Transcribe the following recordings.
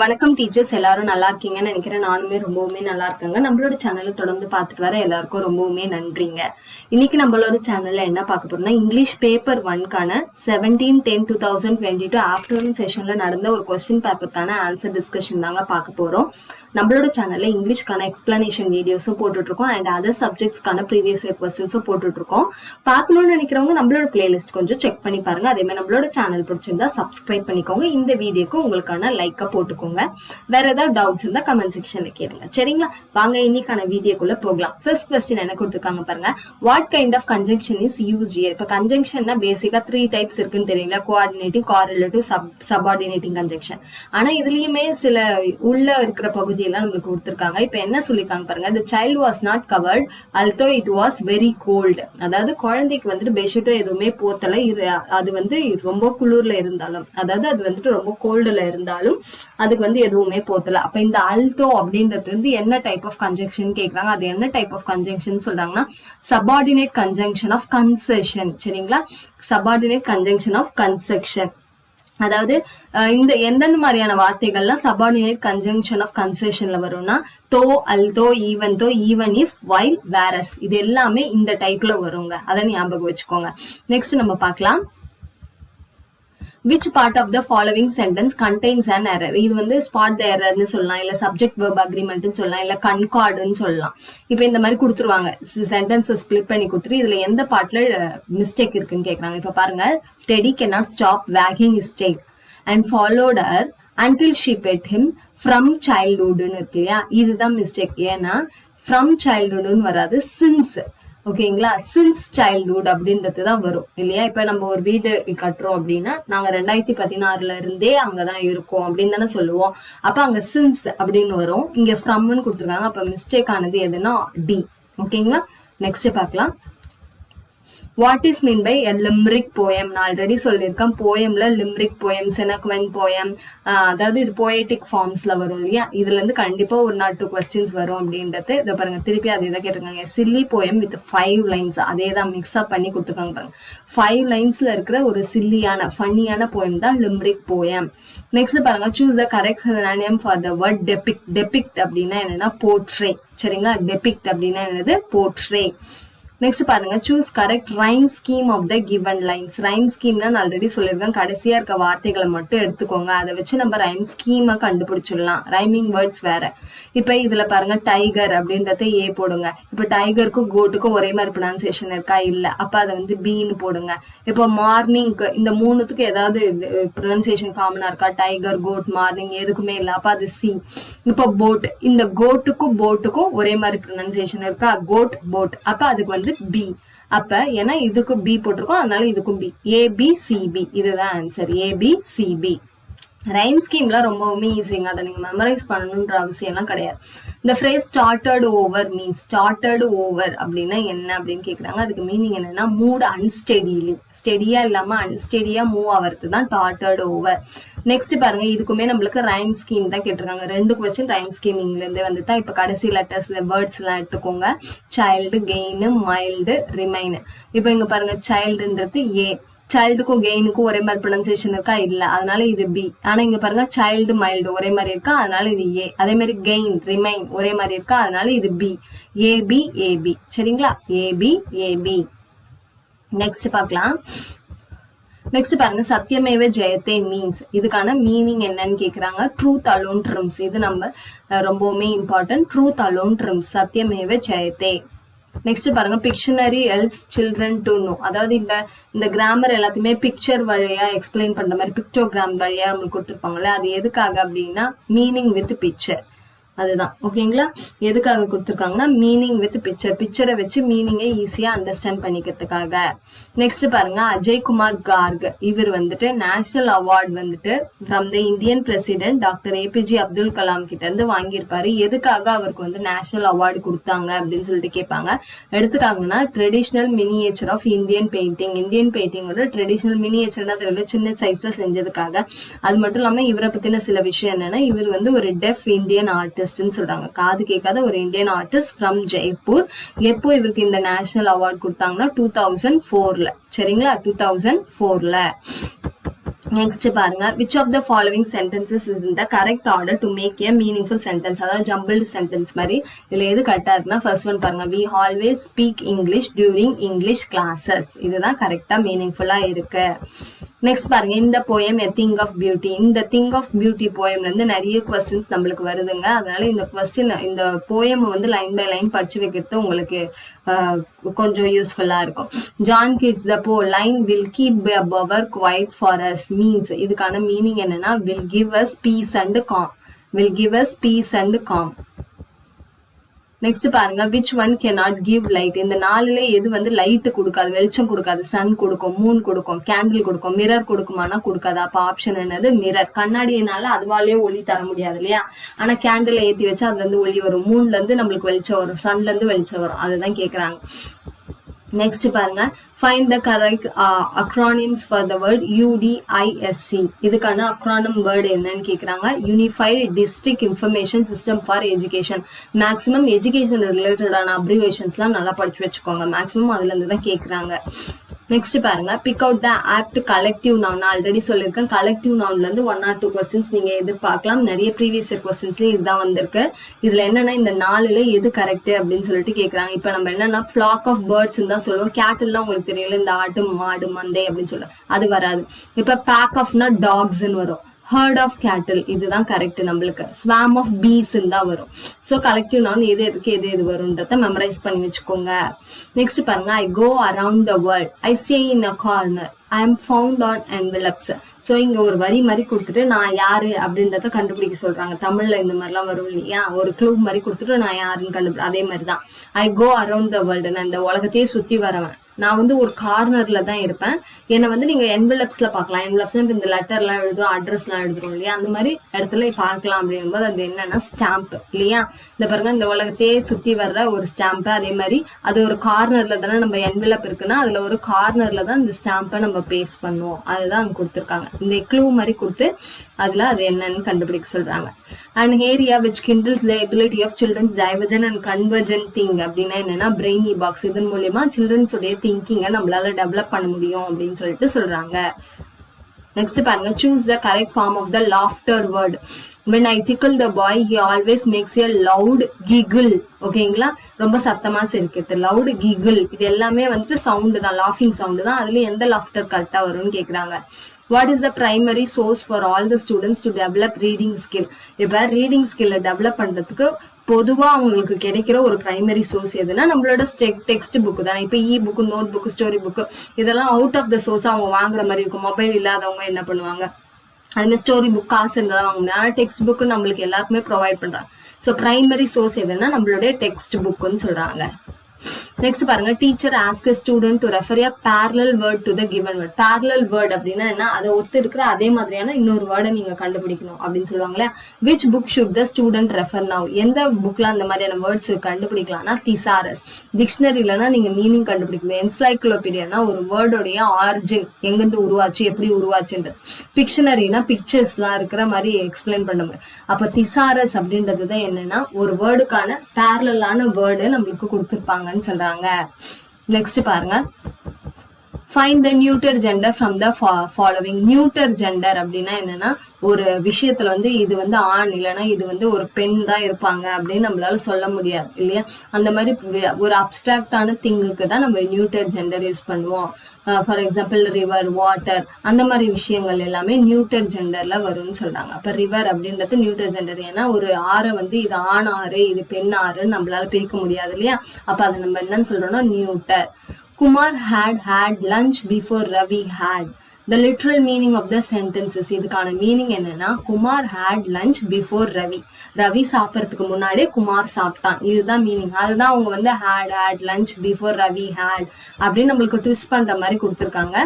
வணக்கம் டீச்சர்ஸ், எல்லாரும் நல்லா இருக்கீங்கன்னு நினைக்கிறேன். நானுமே ரொம்பவுமே நல்லா இருக்கேங்க. நம்மளோட சேனலை தொடர்ந்து பார்த்துட்டு வர எல்லாருக்கும் ரொம்பவுமே நன்றிங்க. இன்னைக்கு நம்மளோட சேனல்ல என்ன பார்க்க போறோம்னா, இங்கிலீஷ் பேப்பர் 1க்கான 17/10/2022 ஆஃப்டர்நூன் செஷன்ல நடந்த ஒரு கொஸ்டின் பேப்பருக்கான ஆன்சர் டிஸ்கஷன் தாங்க பார்க்க போறோம். நம்மளோட சேனல்ல இங்கிலீஷ்க்கான எக்ஸ்பிளனேஷன் வீடியோஸும் போட்டுட்டு இருக்கோம் அண்ட் அதர் சப்ஜெக்ட்ஸ்க்கான ப்ரீவியஸ் இயர் கொஸ்டின்ஸும் போட்டுட்டு இருக்கோம். பார்க்கணும்னு நினைக்கிறவங்க நம்மளோட பிளேலிஸ்ட் கொஞ்சம் செக் பண்ணி பாருங்க. அதே மாதிரி நம்மளோட சேனல் பிடிச்சிருந்தா சப்ஸ்கிரைப் பண்ணிக்கோங்க. இந்த வீடியோக்கு உங்களுக்கான லைக்கை போட்டுக்கோங்க. வேற ஏதாவது டவுட்ஸ் இருந்தா கமெண்ட் செக்ஷன்ல கேளுங்க. சரிங்களா? வாங்க இன்னைக்கான வீடியோக்குள்ள போகலாம். ஃபர்ஸ்ட் கொஸ்டின் என்ன கொடுத்துருக்காங்க பாருங்க. What kind of conjunction is used here? இப்ப கன்ஜங்ஷன்னா பேசிக்கா 3 டைப்ஸ் இருக்குன்னு தெரியல. Coordinating, correlative, subordinating conjunction. ஆனா இதுலயுமே சில உள்ள இருக்கிற பகுதி எல்லாம் நம்மளுக்கு கொடுத்திருக்காங்க. இப்ப என்ன சொல்லிருக்காங்க பாருங்க. the child was not covered although it was very cold. அதாவது குழந்தைக்கு வந்துட்டு பெட்ஷீட்டோ எதுவுமே போத்தல, அது வந்து ரொம்ப குளிர்ல இருந்தாலும், அதாவது அது வந்துட்டு ரொம்ப கோல்டுல இருந்தாலும் அதுக்கு வந்து எதுவுமே போத்தல. அப்ப இந்த அல்தோ அப்படின்றது வந்து என்ன டைப் ஆஃப் கன்ஜங்ஷன் கேக்குறாங்க. அது என்ன டைப் ஆஃப் கன்ஜங்ஷன் சொல்றாங்கன்னா சபார்டினேட் கன்ஜங்ஷன் ஆஃப் கன்செஷன். சரிங்களா? Subordinate conjunction of concession. அதாவது இந்த எந்தெந்த மாதிரியான வார்த்தைகள்லாம் சபார்டினேட் கன்ஜங்ஷன் ஆஃப் கன்செஷன்ல வரும்னா தோ, although, even though, even if, while, various, இது எல்லாமே இந்த டைப்ல வருங்க. அதை ஞாபகம் வச்சுக்கோங்க. நெக்ஸ்ட் நம்ம பார்க்கலாம். which part of the following sentence contains an error? இது வந்து ஸ்பாட் த எரர்னு சொல்லலாம், இல்ல சப்ஜெக்ட் வெர்ப் அக்ரிமெண்ட்னு சொல்லலாம், இல்ல கன்கார்டுன்னு சொல்லலாம். இப்ப இந்த மாதிரி கொடுத்துருவாங்க, சென்டென்ஸ் ஸ்பிளிட் பண்ணி கொடுத்துட்டு இதுல எந்த பார்ட்ல மிஸ்டேக் இருக்குன்னு கேக்குறாங்க. இப்ப பாருங்க, Teddy cannot stop wagging his tail and followed her until she pet him from childhoodன்னு இருக்கு இல்லையா? இதுதான் மிஸ்டேக். ஏன்னா from childhoodன்னு வராது, since. ஓகேங்களா? சின்ஸ் சைல்ட்ஹுட் அப்படின்றதுதான் வரும் இல்லையா? இப்ப நம்ம ஒரு வீடு கட்டுறோம் அப்படின்னா நாங்க 2016 இருந்தே அங்கதான் இருக்கோம் அப்படின்னு தானே சொல்லுவோம். அப்ப அங்க சின்ஸ் அப்படின்னு வரும். இங்க ஃப்ரம்னு கொடுத்துருக்காங்க. அப்ப மிஸ்டேக் ஆனது எதுனா டி. ஓகேங்களா? நெக்ஸ்ட் பார்க்கலாம். What is mean by a limerick poem? நான் ஆல்ரெடி சொல்லியிருக்கேன், போயம்ல லிம்ரிக் போயம், செனக்வென்ட் போயம், அதாவது இது போயட்டிக் ஃபார்ம்ஸ்ல வரும் இல்லையா? இதுல இருந்து கண்டிப்பா ஒரு 2 கொஸ்டின்ஸ் வரும் அப்படின்றது. இதை பாருங்க, திருப்பி அதே தான் கேட்டிருக்காங்க. Chilli poem with 5 lines. அதே தான் மிக்ஸ் அப் பண்ணி கொடுத்துருக்காங்க பாருங்க. 5 லைன்ஸ்ல இருக்கிற ஒரு சில்லியான ஃபன்னியான போயம் தான் லிம்ரிக் போயம். நெக்ஸ்ட் பாருங்க, choose the correct synonym for the word depict. Depict அப்படின்னா என்னன்னா போர்ட்ரே. சரிங்களா? டெபிக்ட் அப்படின்னா என்னது? போர்ட்ரே. நெக்ஸ்ட் பாருங்க, choose correct rhyme scheme of the given lines. Rhyme ஸ்கீம்னா நான் ஆல்ரெடி சொல்லியிருக்கேன், கடைசியா இருக்க வார்த்தைகளை மட்டும் எடுத்துக்கோங்க. அதை வச்சு நம்ம ரைம் ஸ்கீமை கண்டுபிடிச்சிடலாம். ரைமிங் வேர்ட்ஸ் வேற. இப்ப இதுல பாருங்க, டைகர் அப்படின்றத ஏ போடுங்க. இப்ப டைகருக்கும் கோட்டுக்கும் ஒரே மாதிரி ப்ரொனன்சியேஷன் இருக்கா? இல்ல. அப்ப அதை வந்து பீன்னு போடுங்க. இப்போ மார்னிங்க்கு இந்த 3த்துக்கு ஏதாவது ப்ரொனன்சியேஷன் காமனா இருக்கா? டைகர், கோட், மார்னிங் எதுக்குமே இல்ல. அப்ப அது சி. இப்போ போட், இந்த கோட்டுக்கும் போட்டுக்கும் ஒரே மாதிரி ப்ரொனன்சியேஷன் இருக்கா? Coat, boat. அப்ப அதுக்கு வந்து பி. அப்ப ஏன்னா இதுக்கு பி போட்டிருக்கோம், அதனால இதுக்கும் பி. ABCB இதுதான் ஆன்சர். ABCB. ரைம் ஸ்கீம்லாம் ரொம்பவுமே ஈஸிங்க. அதை நீங்க மெமரைஸ் பண்ணணும்ன்ற அவசியம் எல்லாம் கிடையாது. இந்த phrase started over means, started over அப்படின்னா என்ன அப்படின்னு கேக்குறாங்க. அதுக்கு மீனிங் என்னன்னா மூட் அன்ஸ்டெடிலி, ஸ்டெடியா இல்லாம அன்ஸ்டெடியா மூவ் ஆகிறது தான் டார்டட் ஓவர். நெக்ஸ்ட் பாருங்க, இதுக்குமே நம்மளுக்கு ரைம் ஸ்கீம் தான் கேட்டிருக்காங்க. 2 கொஸ்டின் ரைம் ஸ்கீமிங்ல இருந்தே வந்து தான். இப்ப கடைசி லெட்டர்ஸ் வேர்ட்ஸ் எல்லாம் எடுத்துக்கோங்க. Child, gain, mild, remain. இப்ப இங்க பாருங்க, சைல்டுன்றது ஏ. சைல்டுக்கும் கெயினுக்கும் ஒரே மாதிரி ப்ரொனன்சியேஷன் இருக்கா? இல்ல. அதனால இது பி. ஆனா இங்க பாருங்க, சைல்டு, மைல்டு ஒரே மாதிரி இருக்கா? அதனால இது ஏ. அதே மாதிரி கெயின், ரிமைன் ஒரே மாதிரி இருக்கா? அதனால இது பி. ABAB. சரிங்களா? ABAB. நெக்ஸ்ட் பார்க்கலாம். நெக்ஸ்ட் பாருங்க, சத்தியமேவ ஜெயத்தே மீன்ஸ். இதுக்கான மீனிங் என்னன்னு கேக்குறாங்க. Truth alone triumphs. இது நம்ம ரொம்பவுமே இம்பார்ட்டன்ட். ட்ரூத் அலோன் ட்ரிம்ஸ், சத்தியமேவ ஜெயத்தே. நெக்ஸ்ட் பாருங்க, dictionary helps children to know. அதாவது இந்த கிராமர் எல்லாத்தையுமே பிக்சர் வழியா எக்ஸ்பிளைன் பண்ற மாதிரி பிக்டோகிராம் வழியா நம்மளுக்கு கொடுத்துருப்பாங்கல்ல, அது எதுக்காக அப்படின்னா மீனிங் வித் பிக்சர். அதுதான். ஓகேங்களா? எதுக்காக கொடுத்துருக்காங்கன்னா மீனிங் வித் பிக்சர். பிக்சரை வச்சு மீனிங்கை ஈஸியா அண்டர்ஸ்டாண்ட் பண்ணிக்கிறதுக்காக. நெக்ஸ்ட் பாருங்க, அஜய்குமார் கார்க். இவர் வந்துட்டு நேஷனல் அவார்ட் வந்துட்டு from the Indian president doctor APJ Abdul Kalam கிட்ட இருந்து வாங்கியிருப்பாரு. எதுக்காக அவருக்கு வந்து நேஷனல் அவார்டு கொடுத்தாங்க அப்படின்னு சொல்லிட்டு கேட்பாங்க. எடுத்துக்காங்கன்னா traditional miniature of Indian painting. Indian பெயிண்டிங்கோட ட்ரெடிஷனல் மினியேச்சர்னா தெரியல, சின்ன சைஸ்ல செஞ்சதுக்காக. அது மட்டும் இல்லாம இவரை பத்தின சில விஷயம் என்னன்னா, இவர் வந்து ஒரு டெஃப் இந்தியன் ஆர்டிஸ்ட் சொல்றாங்க. காது கேட்காத ஒரு இந்தியன் ஆர்டிஸ்ட் ஃப்ரம் ஜெய்ப்பூர். எப்போ இவருக்கு இந்த நேஷனல் அவார்ட் கொடுத்தாங்கன்னா 2004ல. சரிங்களா? 2004ல. நெக்ஸ்ட் பாருங்க, which of the following sentences is in the correct order to make a meaningful sentence? அதாவது ஜம்பிள்டு சென்டென்ஸ் மாதிரி. இதுல எது கரெக்டா இருக்குன்னா ஃபர்ஸ்ட் ஒன் பாருங்க, we always speak English during English classes. இதுதான் கரெக்டா மீனிங்ஃபுல்லா இருக்கு. நெக்ஸ்ட் பாருங்க, இந்த poem a thing of beauty. இந்த thing of beauty போயம்ல இருந்து நிறைய கொஸ்டின்ஸ் நம்மளுக்கு வருதுங்க. அதனால இந்த கொஸ்டின் இந்த போயம் வந்து லைன் பை லைன் படிச்சு வைக்கிறது உங்களுக்கு கொஞ்சம் யூஸ்ஃபுல்லா இருக்கும். ஜான் கிட்ஸ் த போ line will keep our quiet for us means, இதுக்கான மீனிங் என்னன்னா will give us peace and calm. will give us peace and calm. Next பாருங்க, which one cannot give light? இந்த நாலுல எது வந்து லைட் கொடுக்காது, வெளிச்சம் கொடுக்காது? சன் கொடுக்கும், மூன் கொடுக்கும், கேண்டில் கொடுக்கும், மிரர் கொடுக்குமானா கொடுக்காது. அப்ப ஆப்ஷன் என்னது? மிரர். கண்ணாடினால அதுவாலே ஒளி தர முடியாது இல்லையா? ஆனா கேண்டில் ஏத்தி வச்சா அதுல இருந்து ஒளி வரும், மூன்ல இருந்து நம்மளுக்கு வெளிச்சம் வரும், சன்ல இருந்து வெளிச்சம் வரும். அதுதான் கேக்குறாங்க. நெக்ஸ்ட் பாருங்க, find the correct acronyms for the word UDISC. இதுக்கான acronym word என்னன்னு கேக்குறாங்க. Unified District Information System for Education. Maximum education ரிலேட்டடான அப்ரிவேஷன்ஸ்லாம் நல்லா படிச்சு வச்சுக்கோங்க. மேக்ஸிமம் அதுல இருந்து தான் கேக்குறாங்க. நெக்ஸ்ட் பாருங்க, pick out the odd collective noun. நான் ஆல்ரெடி சொல்லியிருக்கேன், கலெக்டிவ் நவுன்ல இருந்து 1 or 2 கொஸ்டின்ஸ் நீங்க எதிர்பார்க்கலாம். நிறைய ப்ரீவியஸ் இயர் கொஸ்டின்ஸ்லயும் இதுதான் வந்திருக்கு. இதுல என்னன்னா இந்த 4ல எது கரெக்ட் அப்படின்னு சொல்லிட்டு கேக்குறாங்க. இப்ப நம்ம என்னன்னா ஃபிளாக் ஆஃப் பேர்ட்ஸ் தான் சொல்லுவோம். கேட்டில்லாம் உங்களுக்கு தெரியல, இந்த ஆட்டு மாடு மந்தை அப்படின்னு சொல்றோம், அது வராது. இப்ப பேக் ஆஃப்னா டாக்ஸ்ன்னு வரும். ஹர்ட் ஆஃப் கேட்டில் இதுதான் கரெக்ட் நம்மளுக்கு. ஸ்வாம் ஆஃப் பீஸ் தான் வரும். ஸோ கலெக்டிவ் நவுன் எது எதுக்கு எது வரும்ன்றத மெமரைஸ் பண்ணி வச்சுக்கோங்க. நெக்ஸ்ட் பாருங்க, I go around the world, I stay in a corner, I am found on envelopes. So இங்க ஒரு வரி மாதிரி கொடுத்துட்டு நான் யாரு அப்படின்றத கண்டுபிடிக்க சொல்றாங்க. தமிழ்ல இந்த மாதிரிலாம் வரும் இல்லையா? ஒரு க்ளூ மாதிரி கொடுத்துட்டு நான் யாருன்னு கண்டுபிடி. அதே மாதிரிதான் ஐ கோ அரவுண்ட் த வேர்ல்டு, நான் இந்த உலகத்தையே சுத்தி வரவன். நான் வந்து ஒரு கார்னர்ல தான் இருப்பேன். என்னை வந்து நீங்க என்வெலப்ஸ்ல பாக்கலாம். என்வெலப்ஸ் இந்த லெட்டர் எல்லாம் எழுதுறோம், அட்ரஸ் எல்லாம் எழுதுறோம் இல்லையா? அந்த மாதிரி இடத்துல பார்க்கலாம். அப்படிங்கும்போது அது என்னன்னா ஸ்டாம்ப் இல்லையா? இந்த பாருங்க, இந்த உலகத்தையே சுத்தி வர்ற ஒரு ஸ்டாம்ப். அதே மாதிரி அது ஒரு கார்னர்ல தானே நம்ம என்வெலப் இருக்குன்னா அதுல ஒரு கார்னர்ல தான் இந்த ஸ்டாம்பை நம்ம பேஸ்ட் பண்ணுவோம். அதுதான் அங்க கொடுத்துருக்காங்க. இந்த க்ளூ மாதிரி கொடுத்து அதுல அது என்னன்னு கண்டுபிடிக்க சொல்றாங்க. And area which kindles the ability of children's divergent and convergent think அப்படின்னா என்னன்னா பிரெயினி பாக்ஸ். இதன் மூலியமா சில்ட்ரன்ஸ் உடைய திங்கிங்கை நம்மளால டெவலப் பண்ண முடியும் அப்படின்னு சொல்லிட்டு சொல்றாங்க. நெக்ஸ்ட் பாருங்க, choose the correct form of the laughter word. when I tickle the boy he always makes a loud giggle. ஓகேங்களா? ரொம்ப சத்தமா சிரிக்கிறது, லவுட் கிகிள். இது எல்லாமே வந்துட்டு சவுண்டு தான், லாஃபிங் சவுண்டு தான். அதுல எந்த லாஃப்டர் கரெக்டா வரும்னு கேக்குறாங்க. What is the primary source for all the students to develop reading skill? இப்ப ரீடிங் ஸ்கில்ல டெவலப் பண்றதுக்கு பொதுவா அவங்களுக்கு கிடைக்கிற ஒரு பிரைமரி சோர்ஸ் எதுனா நம்மளோட டெக்ஸ்ட் புக் தான். இப்ப e book, note book, story book இதெல்லாம் அவுட் ஆஃப் த சோர்ஸ் அவங்க வாங்குற மாதிரி இருக்கும். மொபைல் இல்லாதவங்க என்ன பண்ணுவாங்க? அதுமாதிரி ஸ்டோரி புக் காசு இருந்தாலும் வாங்கணும். டெக்ஸ்ட் புக் நம்மளுக்கு எல்லாருக்குமே ப்ரொவைட் பண்றாங்க. ஸோ பிரைமரி சோர்ஸ் எதுன்னா நம்மளுடைய டெக்ஸ்ட் புக்னு சொல்றாங்க. நெக்ஸ்ட் பாருங்க, teacher ask student to refer a parallel word to the given word. parallel word அப்படின்னா என்ன? அதை ஒத்து இருக்கிற அதே மாதிரியான இன்னொரு வேர்டை நீங்க கண்டுபிடிக்கணும் அப்படின்னு சொல்லுவாங்களே. which book should the student refer now? எந்த புக்ல அந்த மாதிரியான வேர்ட்ஸ் கண்டுபிடிக்கலாம்னா திசாரஸ். டிக்ஷனரிலனா நீங்க மீனிங் கண்டுபிடிக்கணும். என்சைக்ளோபீடியானா ஒரு வேர்டோடைய ஆரிஜின், எங்கிருந்து உருவாச்சு, எப்படி உருவாச்சுன்றது. பிக்ஷனரினா பிக்சர்ஸ் எல்லாம் இருக்கிற மாதிரி எக்ஸ்பிளைன் பண்ண முடியும். அப்ப திசாரஸ் அப்படின்றதுதான் என்னன்னா ஒரு வேர்டுக்கான பேரலான வேர்டு நம்மளுக்கு கொடுத்துருப்பாங்க சொல்றாங்க. நெக்ஸ்ட் பாருங்க, find the neuter gender from the following. neuter gender அப்படின்னா என்னன்னா ஒரு விஷயத்துல வந்து இது வந்து ஆண் இல்லைன்னா இது வந்து ஒரு பெண் தான் இருப்பாங்க அப்படின்னு நம்மளால சொல்ல முடியாது இல்லையா? அந்த மாதிரி ஒரு அப்டிராக்டான திங்குக்கு தான் நம்ம நியூட்டர் ஜெண்டர் யூஸ் பண்ணுவோம். ஃபார் எக்ஸாம்பிள் ரிவர், வாட்டர், அந்த மாதிரி விஷயங்கள் எல்லாமே நியூட்டர் ஜெண்டர்ல வரும்னு சொல்றாங்க. அப்ப ரிவர் அப்படின்றது நியூட்டர் ஜெண்டர். ஏன்னா ஒரு ஆறை வந்து இது ஆண் ஆறு இது பெண் ஆறுன்னு நம்மளால பிரிக்க முடியாது இல்லையா? அப்ப அதை நம்ம என்னன்னு சொல்றோம்னா நியூட்டர். Kumar had lunch before Ravi had. The literal meaning of the sentences. இதுக்கான மீனிங் என்னன்னா Kumar had lunch before Ravi. Ravi சாப்பிடறதுக்கு முன்னாடியே குமார் சாப்பிட்டான். இதுதான் மீனிங். அதுதான் அவங்க வந்து had lunch before Ravi had அப்படின்னு நம்மளுக்கு ட்விஸ்ட் பண்ற மாதிரி கொடுத்துருக்காங்க.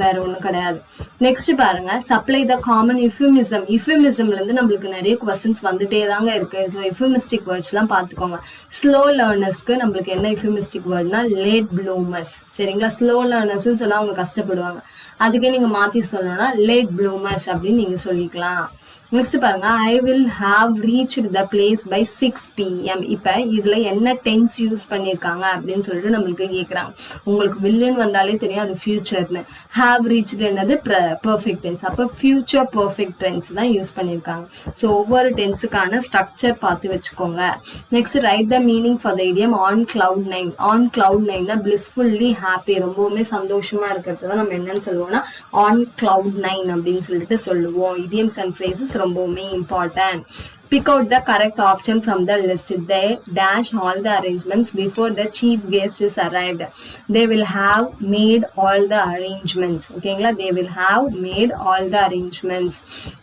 வேற ஒண்ணும் கிடையாது. நெக்ஸ்ட் பாருங்க, சப்ளை த காமன் இஃபிமிசம். இஃபிமிசம்ல இருந்து நம்மளுக்கு நிறைய கொஸ்டின்ஸ் வந்துட்டே தாங்க இருக்கு. ஸோ இஃபிமிஸ்டிக் வேர்ட்ஸ் எல்லாம் பார்த்துக்கோங்க. ஸ்லோ லேர்னர்ஸ்க்கு நம்மளுக்கு என்ன இஃபிமிஸ்டிக் வேர்ட்னா லேட் ப்ளூமர்ஸ். சரிங்களா? ஸ்லோ லேர்னர்ஸ் சொன்னா அவங்க கஷ்டப்படுவாங்க. அதுக்கே நீங்க மாத்தி சொல்லணும்னா லேட் ப்ளூமர்ஸ் அப்படின்னு நீங்க சொல்லிக்கலாம். நெக்ஸ்ட் பாருங்க, I will have reached the place by 6 PM. இப்ப இதுல என்ன டென்ஸ் யூஸ் பண்ணிருக்காங்க அப்படின்னு சொல்லிட்டு நம்மளுக்கு கேக்குறாங்க. உங்களுக்கு வில்லுன்னு வந்தாலே தெரியும் அது ஃபியூச்சர்னு. ஹாவ் ரீச்டு என்னது பெர்ஃபெக்ட் டென்ஸ். அப்ப ஃபியூச்சர் பெர்ஃபெக்ட் டென்ஸ் தான் யூஸ் பண்ணிருக்காங்க. ஸோ ஒவ்வொரு டென்ஸுக்கான ஸ்ட்ரக்சர் பார்த்து வச்சுக்கோங்க. Next write the meaning for the idiom on cloud 9. On cloud 9னா பிளிஸ்ஃபுல்லி ஹாப்பி, ரொம்பவுமே சந்தோஷமா இருக்கிறது தான் நம்ம என்னன்னு சொல்லுவோம்னா ஆன் கிளவுட் 9 அப்படின்னு சொல்லிட்டு சொல்லுவோம். இடியம்ஸ் அண்ட் ஃப்ரேசஸ் ரொம்பவுமே important. Pick out the correct option from the list. They dash all the arrangements before the chief guest is arrived. They will have made all the arrangements. Okay, they will have made all the arrangements.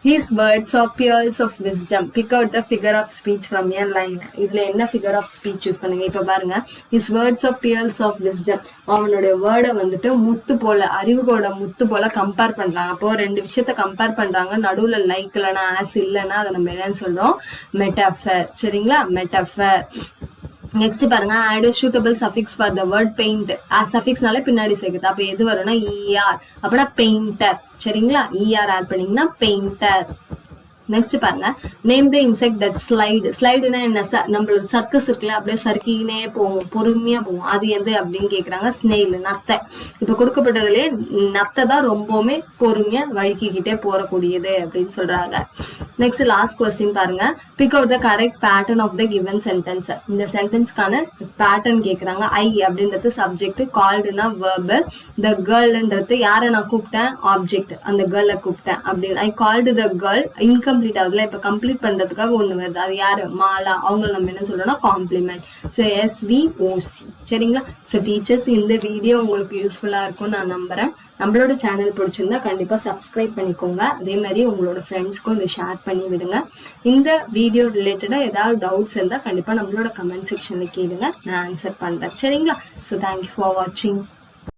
His words are pearls of wisdom. Pick out the figure of speech from your line. இதுல என்ன figure of speech use பண்ணுங்க? இப்ப பாருங்க, his words are pearls of wisdom. அவனுடைய வேர்டை வந்துட்டு முத்து போல, அறிவுகோட முத்து போல கம்பேர் பண்றாங்க. அப்போ ரெண்டு விஷயத்த கம்பேர் பண்றாங்க. நடுவுல லைக் இல்லைன்னா ஆஸ் இல்லைன்னா அதை நம்ம என்னன்னு சொல்றோம்? மெட்டாஃபர். சரிங்களா? மெட்டாஃபர். நெக்ஸ்ட் பாருங்க, add a suitable suffix for the word paint. சஃபிக்ஸ்னால பின்னாடி சேர்க்குது. அப்ப எது வரும்னா er. அப்படின்னா பெயிண்டர். சரிங்களா? er ஆட் பண்ணீங்கன்னா பெயிண்டர். நெக்ஸ்ட் பாருங்க, name the insect that slide. ஸ்லைடுனா என்ன? நம்மளோட சர்க்கஸ் இருக்குல்ல, அப்படியே சறுக்கினே போவோம், பொறுமையா போவோம். அது எது அப்படின்னு கேக்குறாங்க. ஸ்னெயில், நத்தை. இப்ப கொடுக்கப்பட்டதுலயே நத்தை தான் ரொம்பவுமே பொறுமையா வழுக்கிக்கிட்டே போறக்கூடியது அப்படின்னு சொல்றாங்க. நெக்ஸ்ட் லாஸ்ட் கொஸ்டின் பாருங்க, pick out the correct pattern of the given sentence. இந்த சென்டென்ஸ்க்கான பேட்டர்ன் கேக்குறாங்க. ஐ அப்படின்றது சப்ஜெக்ட், கால்டுனா வெர்பு, த கேர்ள்ன்றது யாரை நான் கூப்பிட்டேன்? ஆப்ஜெக்ட், அந்த கேர்ளை கூப்பிட்டேன் அப்படின்னு. I called the girl. Incomplete ஆகுதுல, இப்ப கம்ப்ளீட் பண்றதுக்காக ஒண்ணு வருது, அது யாரு? மாலா. அவங்க நம்ம என்ன சொல்றோம்னா காம்ப்ளிமெண்ட். So SVOC. சரிங்களா? ஸோ டீச்சர்ஸ், இந்த வீடியோ உங்களுக்கு யூஸ்ஃபுல்லா இருக்கும்னு நான் நம்புறேன். நம்மளோட சேனல் பிடிச்சிருந்தா கண்டிப்பா சப்ஸ்கிரைப் பண்ணிக்கோங்க. அதே மாதிரி உங்களோட ஃப்ரெண்ட்ஸ்க்கும் இதை ஷேர் பண்ணி விடுங்க. இந்த வீடியோ ரிலேட்டடா ஏதாவது டவுட்ஸ் இருந்தா கண்டிப்பா நம்மளோட கமெண்ட் செக்ஷன்ல கேளுங்க, நான் ஆன்சர் பண்றேன். சரிங்களா? ஸோ தேங்க்யூ ஃபார் வாட்சிங்.